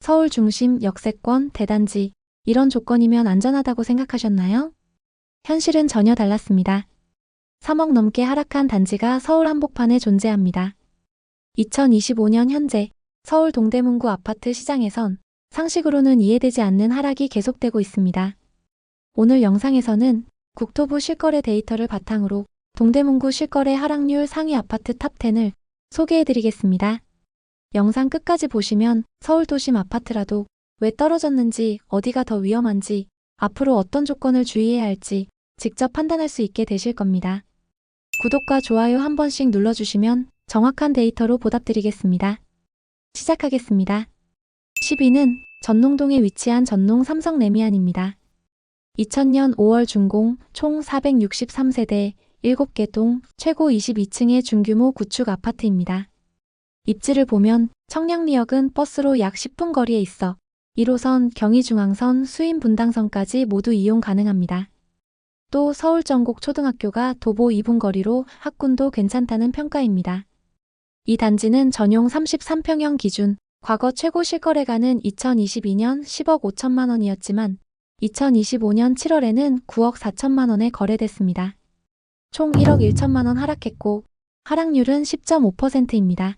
서울 중심 역세권 대단지, 이런 조건이면 안전하다고 생각하셨나요? 현실은 전혀 달랐습니다. 3억 넘게 하락한 단지가 서울 한복판에 존재합니다. 2025년 현재 서울 동대문구 아파트 시장에선 상식으로는 이해되지 않는 하락이 계속되고 있습니다. 오늘 영상에서는 국토부 실거래 데이터를 바탕으로 동대문구 실거래 하락률 상위 아파트 탑10을 소개해드리겠습니다. 영상 끝까지 보시면 서울 도심 아파트라도 왜 떨어졌는지, 어디가 더 위험한지, 앞으로 어떤 조건을 주의해야 할지 직접 판단할 수 있게 되실 겁니다. 구독과 좋아요 한 번씩 눌러주시면 정확한 데이터로 보답드리겠습니다. 시작하겠습니다. 10위는 전농동에 위치한 전농 삼성 레미안입니다. 2000년 5월 준공, 총 463세대, 7개 동, 최고 22층의 중규모 구축 아파트입니다. 입지를 보면 청량리역은 버스로 약 10분 거리에 있어 1호선, 경의중앙선, 수인분당선까지 모두 이용 가능합니다. 또 서울전곡초등학교가 도보 2분 거리로 학군도 괜찮다는 평가입니다. 이 단지는 전용 33평형 기준, 과거 최고 실거래가는 2022년 10억 5천만 원이었지만 2025년 7월에는 9억 4천만 원에 거래됐습니다. 총 1억 1천만 원 하락했고 하락률은 10.5%입니다.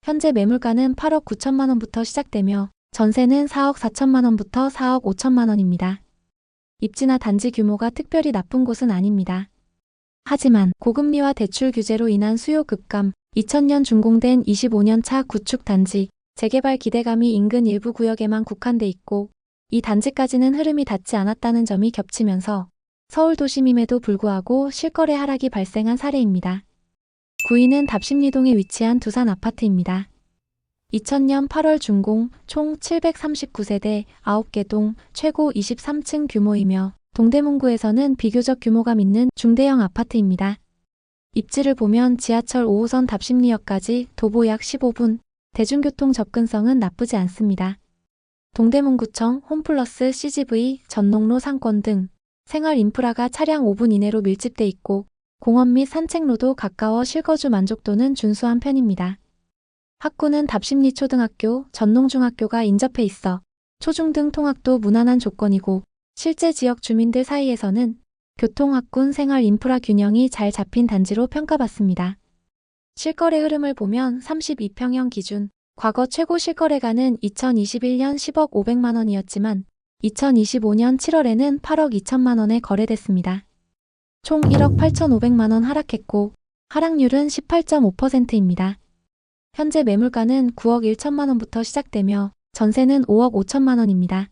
현재 매물가는 8억 9천만 원부터 시작되며 전세는 4억 4천만 원부터 4억 5천만 원입니다. 입지나 단지 규모가 특별히 나쁜 곳은 아닙니다. 하지만 고금리와 대출 규제로 인한 수요 급감, 2000년 준공된 25년 차 구축 단지, 재개발 기대감이 인근 일부 구역에만 국한돼 있고 이 단지까지는 흐름이 닿지 않았다는 점이 겹치면서 서울 도심임에도 불구하고 실거래 하락이 발생한 사례입니다. 9위는 답심리동에 위치한 두산 아파트입니다. 2000년 8월 준공, 총 739세대, 9개 동, 최고 23층 규모이며 동대문구에서는 비교적 규모감 있는 중대형 아파트입니다. 입지를 보면 지하철 5호선 답심리역까지 도보 약 15분, 대중교통 접근성은 나쁘지 않습니다. 동대문구청, 홈플러스 CGV, 전농로 상권 등 생활 인프라가 차량 5분 이내로 밀집돼 있고 공원 및 산책로도 가까워 실거주 만족도는 준수한 편입니다. 학군은 답심리초등학교, 전농중학교가 인접해 있어 초중등 통학도 무난한 조건이고 실제 지역 주민들 사이에서는 교통, 학군, 생활 인프라 균형이 잘 잡힌 단지로 평가받습니다. 실거래 흐름을 보면 32평형 기준, 과거 최고 실거래가는 2021년 10억 500만 원이었지만 2025년 7월에는 8억 2천만 원에 거래됐습니다. 총 1억 8,500만 원 하락했고 하락률은 18.5%입니다. 현재 매물가는 9억 1천만 원부터 시작되며 전세는 5억 5천만 원입니다.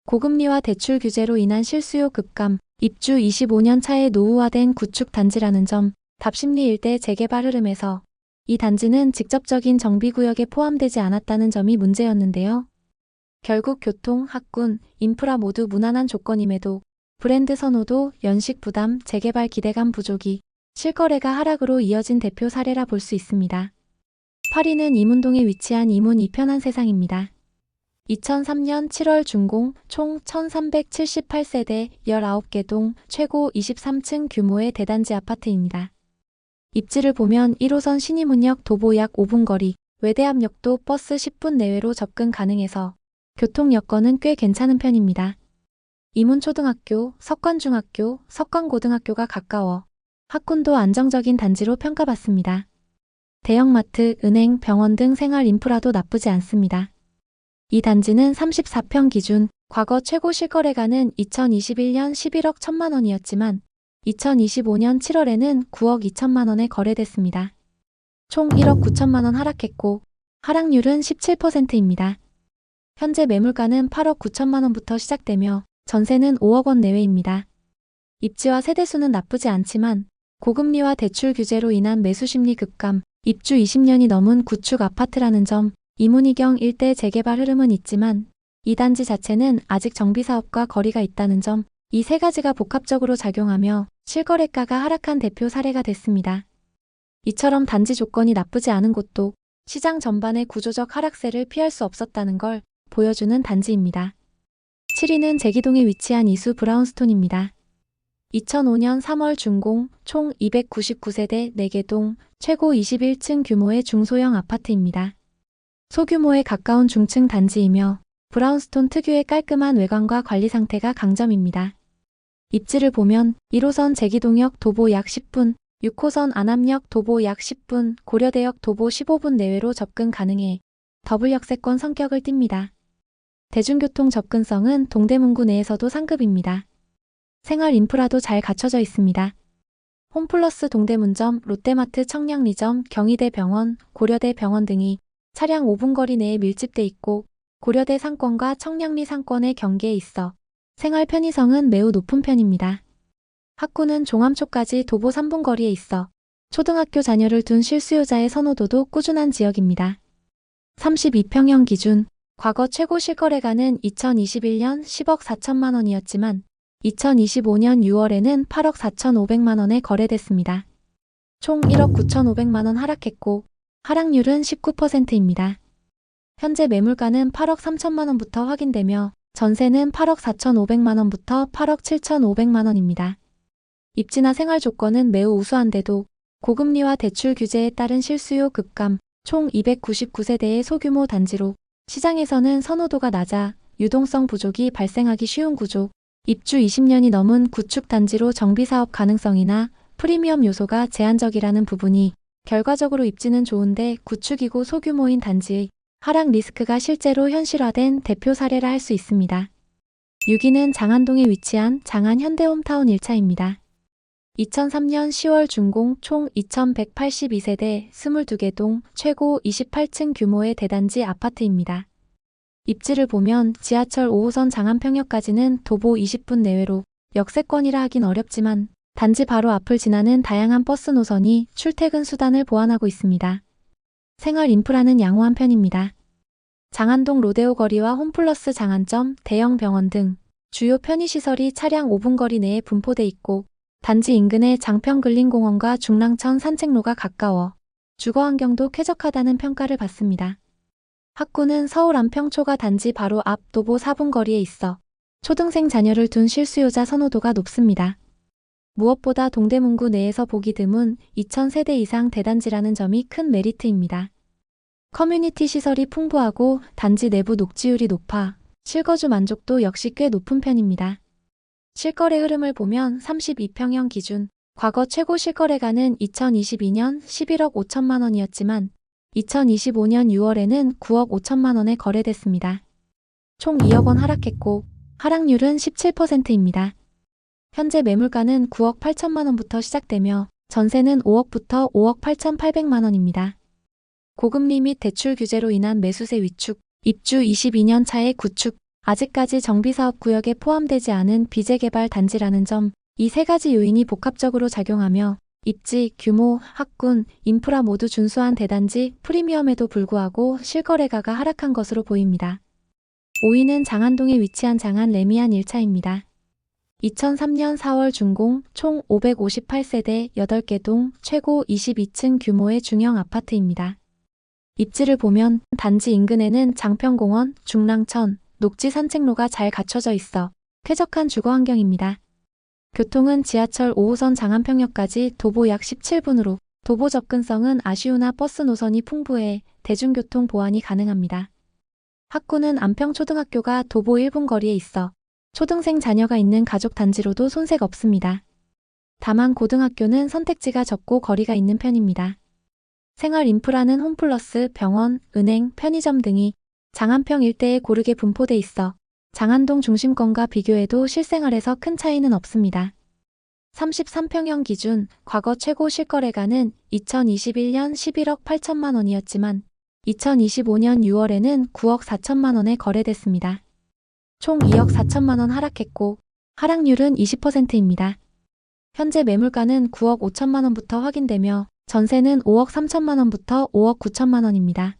고금리와 대출 규제로 인한 실수요 급감, 입주 25년 차에 노후화된 구축 단지라는 점, 답심리 일대 재개발 흐름에서 이 단지는 직접적인 정비구역에 포함되지 않았다는 점이 문제였는데요. 결국 교통, 학군, 인프라 모두 무난한 조건임에도 브랜드 선호도, 연식 부담, 재개발 기대감 부족이 실거래가 하락으로 이어진 대표 사례라 볼 수 있습니다. 8위는 이문동에 위치한 이문 이편한 세상입니다. 2003년 7월 준공, 총 1378세대, 19개 동, 최고 23층 규모의 대단지 아파트입니다. 입지를 보면 1호선 신이문역 도보 약 5분 거리, 외대암역도 버스 10분 내외로 접근 가능해서 교통 여건은 꽤 괜찮은 편입니다. 이문초등학교, 석관중학교, 석관고등학교가 가까워 학군도 안정적인 단지로 평가받습니다. 대형마트, 은행, 병원 등 생활 인프라도 나쁘지 않습니다. 이 단지는 34평 기준, 과거 최고 실거래가는 2021년 11억 1천만 원이었지만 2025년 7월에는 9억 2천만 원에 거래됐습니다. 총 1억 9천만 원 하락했고 하락률은 17%입니다. 현재 매물가는 8억 9천만 원부터 시작되며 전세는 5억 원 내외입니다. 입지와 세대수는 나쁘지 않지만 고금리와 대출 규제로 인한 매수 심리 급감, 입주 20년이 넘은 구축 아파트라는 점, 이문이경 일대 재개발 흐름은 있지만 이 단지 자체는 아직 정비사업과 거리가 있다는 점, 이 세 가지가 복합적으로 작용하며 실거래가가 하락한 대표 사례가 됐습니다. 이처럼 단지 조건이 나쁘지 않은 곳도 시장 전반의 구조적 하락세를 피할 수 없었다는 걸 보여주는 단지입니다. 7위는 제기동에 위치한 이수 브라운스톤입니다. 2005년 3월 준공, 총 299세대 4개 동, 최고 21층 규모의 중소형 아파트입니다. 소규모에 가까운 중층 단지이며 브라운스톤 특유의 깔끔한 외관과 관리 상태가 강점입니다. 입지를 보면 1호선 제기동역 도보 약 10분, 6호선 안암역 도보 약 10분, 고려대역 도보 15분 내외로 접근 가능해 더블 역세권 성격을 띱니다. 대중교통 접근성은 동대문구 내에서도 상급입니다. 생활 인프라도 잘 갖춰져 있습니다. 홈플러스 동대문점, 롯데마트 청량리점, 경희대 병원, 고려대 병원 등이 차량 5분 거리 내에 밀집돼 있고 고려대 상권과 청량리 상권의 경계에 있어 생활 편의성은 매우 높은 편입니다. 학구는 종암초까지 도보 3분 거리에 있어 초등학교 자녀를 둔 실수요자의 선호도도 꾸준한 지역입니다. 32평형 기준, 과거 최고 실거래가는 2021년 10억 4천만 원이었지만 2025년 6월에는 8억 4,500만 원에 거래됐습니다. 총 1억 9,500만 원 하락했고 하락률은 19%입니다. 현재 매물가는 8억 3천만 원부터 확인되며 전세는 8억 4,500만 원부터 8억 7,500만 원입니다. 입지나 생활 조건은 매우 우수한데도 고금리와 대출 규제에 따른 실수요 급감, 총 299세대의 소규모 단지로 시장에서는 선호도가 낮아 유동성 부족이 발생하기 쉬운 구조, 입주 20년이 넘은 구축 단지로 정비사업 가능성이나 프리미엄 요소가 제한적이라는 부분이 결과적으로 입지는 좋은데 구축이고 소규모인 단지의 하락 리스크가 실제로 현실화된 대표 사례라 할 수 있습니다. 6위는 장안동에 위치한 장안 현대홈타운 1차입니다. 2003년 10월 준공 총 2182세대 22개 동 최고 28층 규모의 대단지 아파트입니다. 입지를 보면 지하철 5호선 장안평역까지는 도보 20분 내외로 역세권이라 하긴 어렵지만 단지 바로 앞을 지나는 다양한 버스 노선이 출퇴근 수단을 보완하고 있습니다. 생활 인프라는 양호한 편입니다. 장안동 로데오 거리와 홈플러스 장안점, 대형 병원 등 주요 편의시설이 차량 5분 거리 내에 분포돼 있고 단지 인근에 장평근린공원과 중랑천 산책로가 가까워 주거환경도 쾌적하다는 평가를 받습니다. 학구는 서울 안평초가 단지 바로 앞 도보 4분 거리에 있어 초등생 자녀를 둔 실수요자 선호도가 높습니다. 무엇보다 동대문구 내에서 보기 드문 2,000세대 이상 대단지라는 점이 큰 메리트입니다. 커뮤니티 시설이 풍부하고 단지 내부 녹지율이 높아 실거주 만족도 역시 꽤 높은 편입니다. 실거래 흐름을 보면 32평형 기준, 과거 최고 실거래가는 2022년 11억 5천만 원이었지만 2025년 6월에는 9억 5천만 원에 거래됐습니다. 총 2억 원 하락했고 하락률은 17%입니다. 현재 매물가는 9억 8천만 원부터 시작되며 전세는 5억부터 5억 8,800만 원입니다. 고금리 및 대출 규제로 인한 매수세 위축, 입주 22년 차의 구축, 아직까지 정비사업 구역에 포함되지 않은 비재개발 단지라는 점, 이 세 가지 요인이 복합적으로 작용하며 입지, 규모, 학군, 인프라 모두 준수한 대단지 프리미엄에도 불구하고 실거래가가 하락한 것으로 보입니다. 5위는 장안동에 위치한 장안 레미안 1차입니다. 2003년 4월 준공 총 558세대 8개 동 최고 22층 규모의 중형 아파트입니다. 입지를 보면 단지 인근에는 장평공원, 중랑천, 녹지 산책로가 잘 갖춰져 있어 쾌적한 주거 환경입니다. 교통은 지하철 5호선 장안평역까지 도보 약 17분으로 도보 접근성은 아쉬우나 버스 노선이 풍부해 대중교통 보완이 가능합니다. 학구는 안평초등학교가 도보 1분 거리에 있어 초등생 자녀가 있는 가족 단지로도 손색 없습니다. 다만 고등학교는 선택지가 적고 거리가 있는 편입니다. 생활 인프라는 홈플러스, 병원, 은행, 편의점 등이 장안평 일대에 고르게 분포돼 있어 장안동 중심권과 비교해도 실생활에서 큰 차이는 없습니다. 33평형 기준, 과거 최고 실거래가는 2021년 11억 8천만 원이었지만 2025년 6월에는 9억 4천만 원에 거래됐습니다. 총 2억 4천만 원 하락했고 하락률은 20%입니다. 현재 매물가는 9억 5천만 원부터 확인되며 전세는 5억 3천만 원부터 5억 9천만 원입니다.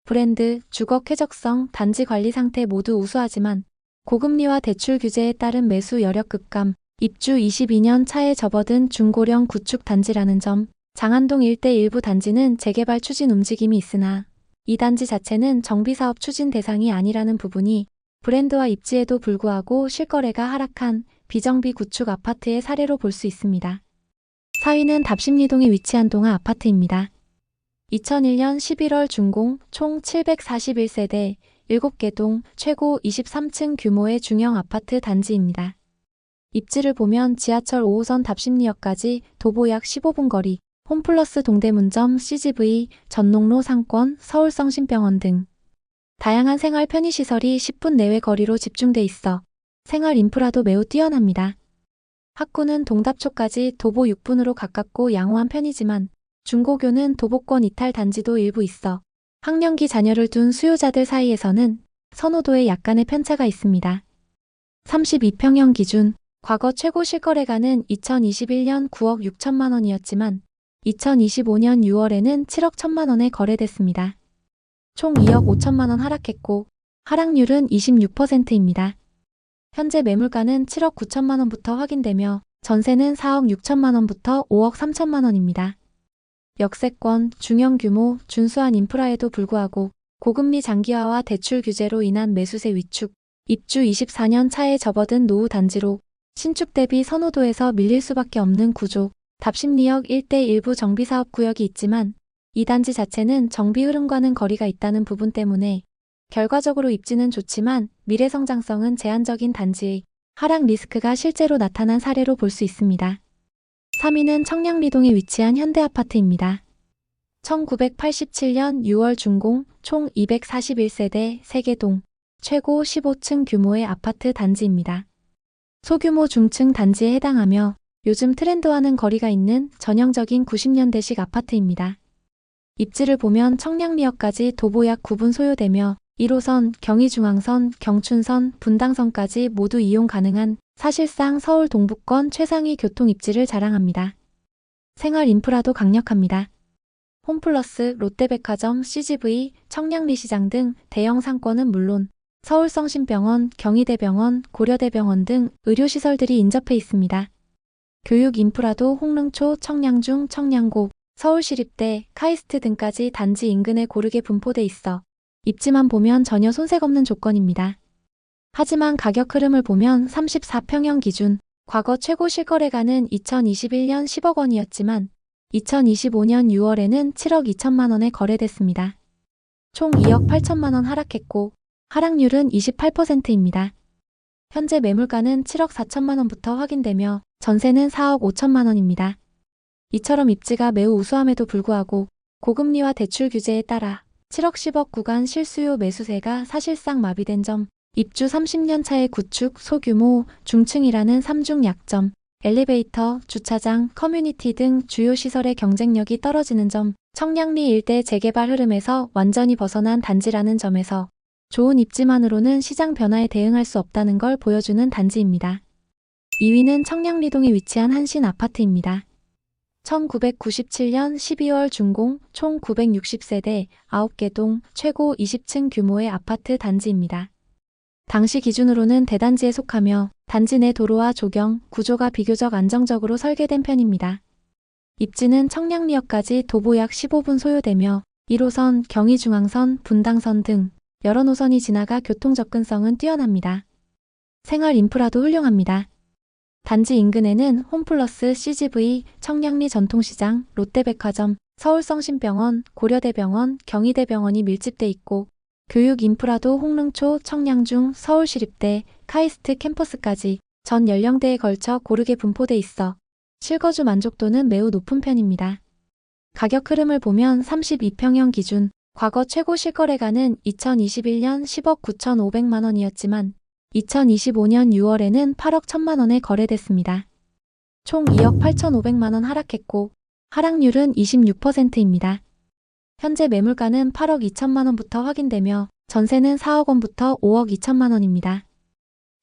브랜드, 주거 쾌적성, 단지 관리 상태 모두 우수하지만 고금리와 대출 규제에 따른 매수 여력 급감, 입주 22년 차에 접어든 중고령 구축 단지라는 점, 장안동 일대 일부 단지는 재개발 추진 움직임이 있으나 이 단지 자체는 정비사업 추진 대상이 아니라는 부분이 브랜드와 입지에도 불구하고 실거래가 하락한 비정비 구축 아파트의 사례로 볼 수 있습니다. 4위는 답심리동에 위치한 동아 아파트입니다. 2001년 11월 준공, 총 741세대, 7개 동, 최고 23층 규모의 중형 아파트 단지입니다. 입지를 보면 지하철 5호선 답심리역까지 도보 약 15분 거리, 홈플러스 동대문점, CGV, 전농로 상권, 서울성심병원 등 다양한 생활 편의시설이 10분 내외 거리로 집중돼 있어 생활 인프라도 매우 뛰어납니다. 학구는 동답초까지 도보 6분으로 가깝고 양호한 편이지만 중고교는 도보권 이탈 단지도 일부 있어 학령기 자녀를 둔 수요자들 사이에서는 선호도에 약간의 편차가 있습니다. 32평형 기준, 과거 최고 실거래가는 2021년 9억 6천만 원이었지만 2025년 6월에는 7억 1천만 원에 거래됐습니다. 총 2억 5천만 원 하락했고 하락률은 26%입니다. 현재 매물가는 7억 9천만 원부터 확인되며 전세는 4억 6천만 원부터 5억 3천만 원입니다. 역세권, 중형 규모, 준수한 인프라에도 불구하고 고금리 장기화와 대출 규제로 인한 매수세 위축, 입주 24년 차에 접어든 노후 단지로 신축 대비 선호도에서 밀릴 수밖에 없는 구조, 답심리역 일대 일부 정비사업구역이 있지만 이 단지 자체는 정비 흐름과는 거리가 있다는 부분 때문에 결과적으로 입지는 좋지만 미래 성장성은 제한적인 단지의 하락 리스크가 실제로 나타난 사례로 볼 수 있습니다. 3위는 청량리동에 위치한 현대아파트입니다. 1987년 6월 준공, 총 241세대 3개 동, 최고 15층 규모의 아파트 단지입니다. 소규모 중층 단지에 해당하며 요즘 트렌드와는 거리가 있는 전형적인 90년대식 아파트입니다. 입지를 보면 청량리역까지 도보 약 9분 소요되며 1호선, 경의중앙선, 경춘선, 분당선까지 모두 이용 가능한 사실상 서울 동부권 최상위 교통 입지를 자랑합니다. 생활 인프라도 강력합니다. 홈플러스, 롯데백화점, CGV, 청량리시장 등 대형 상권은 물론 서울성심병원, 경희대병원, 고려대병원 등 의료시설들이 인접해 있습니다. 교육 인프라도 홍릉초, 청량중, 청량고, 서울시립대, 카이스트 등까지 단지 인근에 고르게 분포돼 있어 입지만 보면 전혀 손색 없는 조건입니다. 하지만 가격 흐름을 보면 34평형 기준, 과거 최고 실거래가는 2021년 10억 원이었지만 2025년 6월에는 7억 2천만 원에 거래됐습니다. 총 2억 8천만 원 하락했고 하락률은 28%입니다. 현재 매물가는 7억 4천만 원부터 확인되며 전세는 4억 5천만 원입니다. 이처럼 입지가 매우 우수함에도 불구하고 고금리와 대출 규제에 따라 7억 10억 구간 실수요 매수세가 사실상 마비된 점, 입주 30년 차의 구축, 소규모, 중층이라는 3중 약점, 엘리베이터, 주차장, 커뮤니티 등 주요 시설의 경쟁력이 떨어지는 점, 청량리 일대 재개발 흐름에서 완전히 벗어난 단지라는 점에서 좋은 입지만으로는 시장 변화에 대응할 수 없다는 걸 보여주는 단지입니다. 2위는 청량리동에 위치한 한신 아파트입니다. 1997년 12월 준공, 총 960세대, 9개 동, 최고 20층 규모의 아파트 단지입니다. 당시 기준으로는 대단지에 속하며 단지 내 도로와 조경, 구조가 비교적 안정적으로 설계된 편입니다. 입지는 청량리역까지 도보 약 15분 소요되며 1호선, 경의중앙선, 분당선 등 여러 노선이 지나가 교통 접근성은 뛰어납니다. 생활 인프라도 훌륭합니다. 단지 인근에는 홈플러스, CGV, 청량리 전통시장, 롯데백화점, 서울성심병원, 고려대병원, 경희대병원이 밀집돼 있고 교육 인프라도 홍릉초, 청량중, 서울시립대, 카이스트 캠퍼스까지 전 연령대에 걸쳐 고르게 분포돼 있어 실거주 만족도는 매우 높은 편입니다. 가격 흐름을 보면 32평형 기준, 과거 최고 실거래가는 2021년 10억 9,500만 원이었지만 2025년 6월에는 8억 1천만 원에 거래됐습니다. 총 2억 8,500만 원 하락했고 하락률은 26%입니다. 현재 매물가는 8억 2천만 원부터 확인되며 전세는 4억 원부터 5억 2천만 원입니다.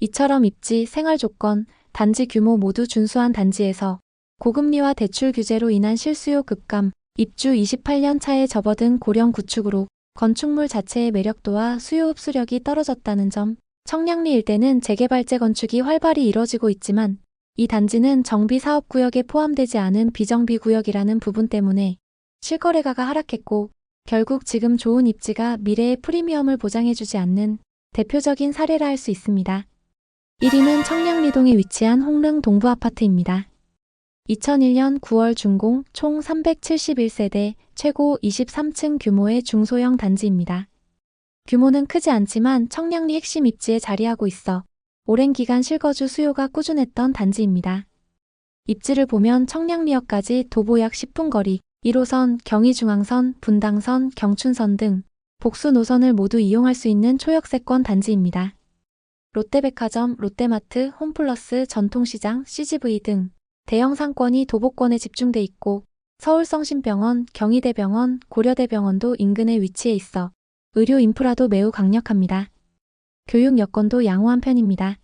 이처럼 입지, 생활 조건, 단지 규모 모두 준수한 단지에서 고금리와 대출 규제로 인한 실수요 급감, 입주 28년 차에 접어든 고령 구축으로 건축물 자체의 매력도와 수요 흡수력이 떨어졌다는 점, 청량리 일대는 재개발 재건축이 활발히 이뤄지고 있지만 이 단지는 정비 사업구역에 포함되지 않은 비정비 구역이라는 부분 때문에 실거래가가 하락했고 결국 지금 좋은 입지가 미래의 프리미엄을 보장해주지 않는 대표적인 사례라 할 수 있습니다. 1위는 청량리동에 위치한 홍릉 동부아파트입니다. 2001년 9월 준공 총 371세대 최고 23층 규모의 중소형 단지입니다. 규모는 크지 않지만 청량리 핵심 입지에 자리하고 있어 오랜 기간 실거주 수요가 꾸준했던 단지입니다. 입지를 보면 청량리역까지 도보 약 10분 거리, 1호선, 경의중앙선, 분당선, 경춘선 등 복수 노선을 모두 이용할 수 있는 초역세권 단지입니다. 롯데백화점, 롯데마트, 홈플러스, 전통시장, CGV 등 대형 상권이 도보권에 집중돼 있고 서울성심병원, 경희대병원, 고려대병원도 인근에 위치해 있어 의료 인프라도 매우 강력합니다. 교육 여건도 양호한 편입니다.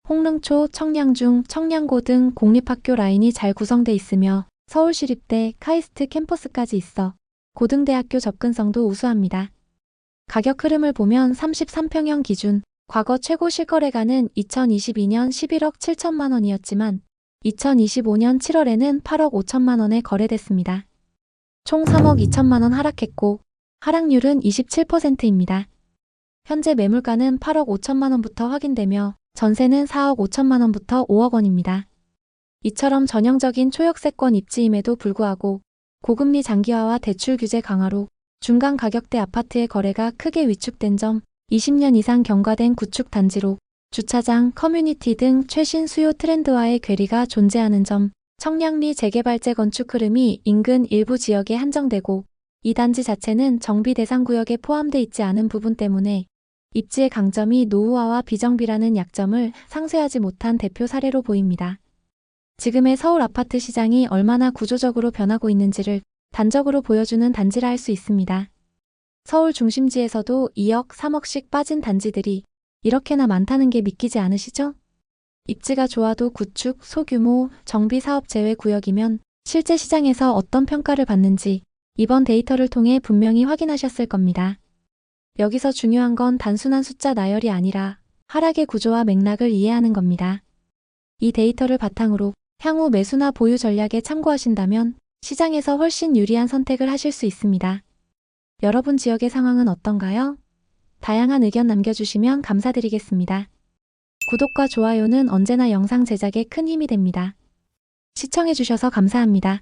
홍릉초, 청량중, 청량고 등 공립학교 라인이 잘 구성돼 있으며 서울시립대, 카이스트 캠퍼스까지 있어 고등대학교 접근성도 우수합니다. 가격 흐름을 보면 33평형 기준 과거 최고 실거래가는 2022년 11억 7천만 원이었지만 2025년 7월에는 8억 5천만 원에 거래됐습니다. 총 3억 2천만 원 하락했고 하락률은 27%입니다. 현재 매물가는 8억 5천만 원부터 확인되며 전세는 4억 5천만 원부터 5억 원입니다. 이처럼 전형적인 초역세권 입지임에도 불구하고 고금리 장기화와 대출 규제 강화로 중간 가격대 아파트의 거래가 크게 위축된 점, 20년 이상 경과된 구축 단지로 주차장, 커뮤니티 등 최신 수요 트렌드와의 괴리가 존재하는 점, 청량리 재개발 재건축 흐름이 인근 일부 지역에 한정되고 이 단지 자체는 정비 대상 구역에 포함돼 있지 않은 부분 때문에 입지의 강점이 노후화와 비정비라는 약점을 상쇄하지 못한 대표 사례로 보입니다. 지금의 서울 아파트 시장이 얼마나 구조적으로 변하고 있는지를 단적으로 보여주는 단지라 할 수 있습니다. 서울 중심지에서도 2억, 3억씩 빠진 단지들이 이렇게나 많다는 게 믿기지 않으시죠? 입지가 좋아도 구축, 소규모, 정비 사업 제외 구역이면 실제 시장에서 어떤 평가를 받는지 이번 데이터를 통해 분명히 확인하셨을 겁니다. 여기서 중요한 건 단순한 숫자 나열이 아니라 하락의 구조와 맥락을 이해하는 겁니다. 이 데이터를 바탕으로 향후 매수나 보유 전략에 참고하신다면 시장에서 훨씬 유리한 선택을 하실 수 있습니다. 여러분 지역의 상황은 어떤가요? 다양한 의견 남겨주시면 감사드리겠습니다. 구독과 좋아요는 언제나 영상 제작에 큰 힘이 됩니다. 시청해주셔서 감사합니다.